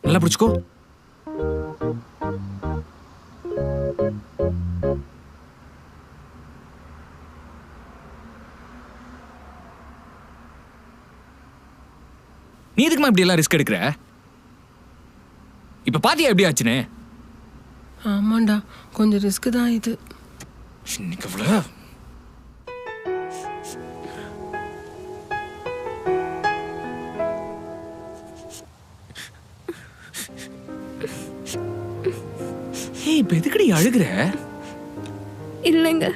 நல்லா பிடிச்சுக்கோ. நீ எதுக்குமா இப்படி எல்லாம் ரிஸ்க் எடுக்கிற? இப்ப பாத்தியா எப்படி ஆச்சுன்னு? ஆமாண்டா, கொஞ்சம் ரிஸ்க் தான் இது. இன்னைக்கு அவ்வளோ இப்ப எதுக்கடி அழுகுற? இல்லைங்க,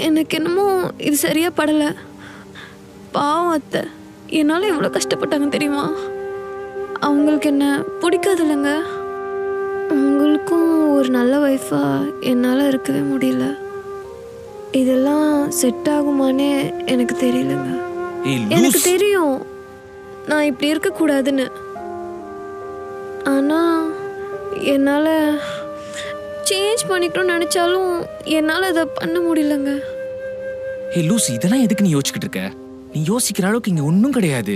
எனக்கு என்னமோ இது சரியா படல. பாவம் அத்தை, என்னால எவ்வளவு கஷ்டப்பட்டாங்க தெரியுமா? அவங்களுக்கு என்ன பிடிக்காது இல்லைங்க. உங்களுக்கும் ஒரு நல்ல ஒய்ஃபா என்னால் இருக்கவே முடியல. இதெல்லாம் செட் ஆகுமானே எனக்கு தெரியலங்க. எனக்கு தெரியும் நான் இப்படி இருக்கக்கூடாதுன்னு. ஆனால் என்னால் சேஞ்ச் பண்ணிக்கணும்னு நினச்சாலும் என்னால் அதை பண்ண முடியலங்க. ஏய் லூசி, இதெல்லாம் எதுக்கு நீ யோசிச்சுக்கிட்டு இருக்க? நீ யோசிக்கிற அளவுக்கு இங்கே ஒன்றும் கிடையாது.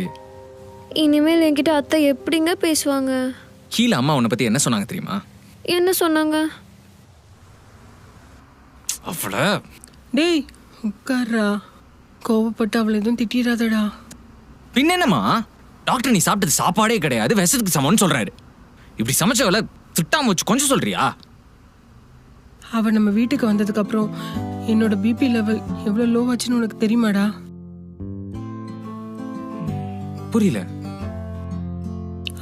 இனிமேல் என்கிட்ட அத்தை எப்படிங்க பேசுவாங்க? கீழே அம்மா உன்னை பற்றி என்ன சொன்னாங்க தெரியுமா? என்ன சொன்னாங்க? அவ்வளோ டேய் உட்கார்றா, கோவப்பட்டு அவளை எதுவும் திட்டிடாதடா. பின்ன என்னம்மா, டாக்டர் நீ சாப்பிட்டது சாப்பாடே கிடையாது, விஷத்துக்கு சமம்னு சொல்றாரு. இப்படி சமைச்சவளை திட்டாம வச்சு கொஞ்சம் சொல்றியா? அவ நம்ம வீட்டுக்கு வந்ததுக்கு அப்புறம் என்னோட பிபி லெவல் எவ்வளவு லோ ஆச்சுன்னு உனக்கு தெரியுமாடா? புரியல.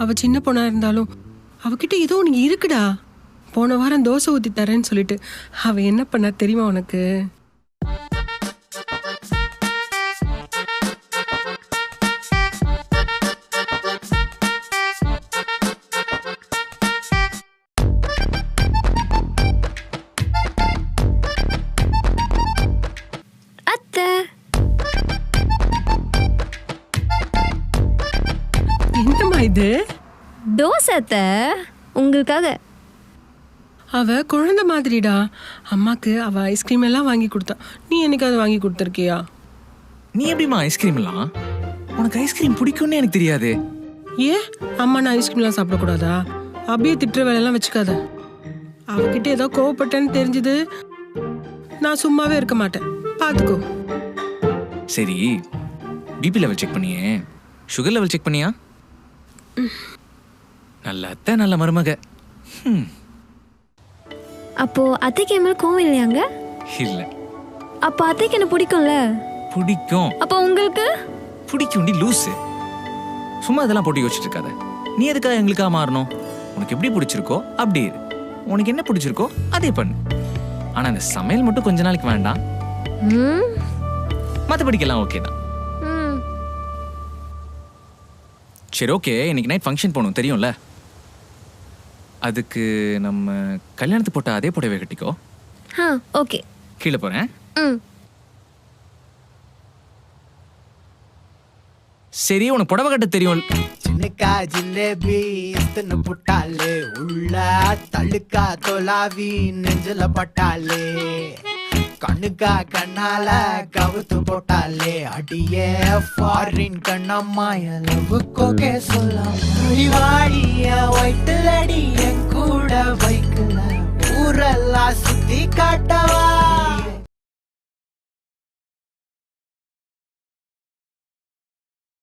அவ சின்ன பொண்ணா இருந்தாலும் அவகிட்ட ஏதோ உனக்கு இருக்குடா. போன வாரம் தோசை ஊத்தி தரேன்னு சொல்லிட்டு அவ என்ன பண்ணா தெரியுமா உனக்கு? அத்தை, என்னம்மா இது? தோசை அத்தை, உங்களுக்காக. அவ குழந்தை மாதிரிடா. அம்மாக்கு அவ ஐஸ்கிரீம் எல்லாம் வாங்கி கொடுத்தா. நீ என்னைக்காவது வாங்கி கொடுத்துருக்கியா? நீ எப்படிமா ஐஸ்கிரீம்லாம்? உனக்கு ஐஸ்கிரீம் பிடிக்கும்னு எனக்கு தெரியாது. ஏன் அம்மா நான் ஐஸ்கிரீம்லாம் சாப்பிடக்கூடாதா? அப்படியே திட்டுற வேலையெல்லாம் வச்சுக்காத. அவகிட்ட ஏதோ கோவப்பட்டேன்னு தெரிஞ்சது நான் சும்மாவே இருக்க மாட்டேன், பார்த்துக்கோ. சரி, பிபி லெவல் செக் பண்ணியே, சுகர் லெவல் செக் பண்ணியா? நல்ல அத்தை, நல்ல மருமக. அப்போ அத்தைக்கு என் மேல கோவம் இல்லையாங்க? இல்ல. அப்போ அத்தைக்கு என்ன பிடிக்கும்ல? பிடிக்கும். அப்போ உங்களுக்கு பிடிக்கும். லூசு, சும்மா இதெல்லாம் போட்டு யோசிச்சுட்டு இருக்காத. நீ எதுக்காக எங்களுக்காக மாறணும்? உனக்கு எப்படி பிடிச்சிருக்கோ அப்படி இரு. உனக்கு என்ன பிடிச்சிருக்கோ அதே பண்ணு. ஆனா அந்த சமையல் மட்டும் கொஞ்ச நாளைக்கு வேண்டாம். மற்றபடிக்கெல்லாம் ஓகே தான். சரி ஓகே, இன்னைக்கு நைட் ஃபங்க்ஷன் போகணும் தெரியும்ல? அதுக்கு நம்ம கல்யாணத்துக்கு போட்ட அதே புடவை கட்டிக்கோ. ஓகே, கீழே போறேன். சரி, உனக்கு புடவை கட்ட தெரியும். சின்னக்கா ஜிலேபி இஸ்தன புட்டாலே, உள்ள தள்ளுக்கா தொலாவி நெஞ்சல பட்டாலே, கண்ணுக்கா கண்ணால கவுத்து போட்டாலே, அடியே ஃபாரின் கண்ணம்மா எலவுக்கோகே சொல்லாம். வாடிய வயிற்றுலடி என் கூட வைக்கல, ஊரெல்லாம் சுத்தி காட்டவா?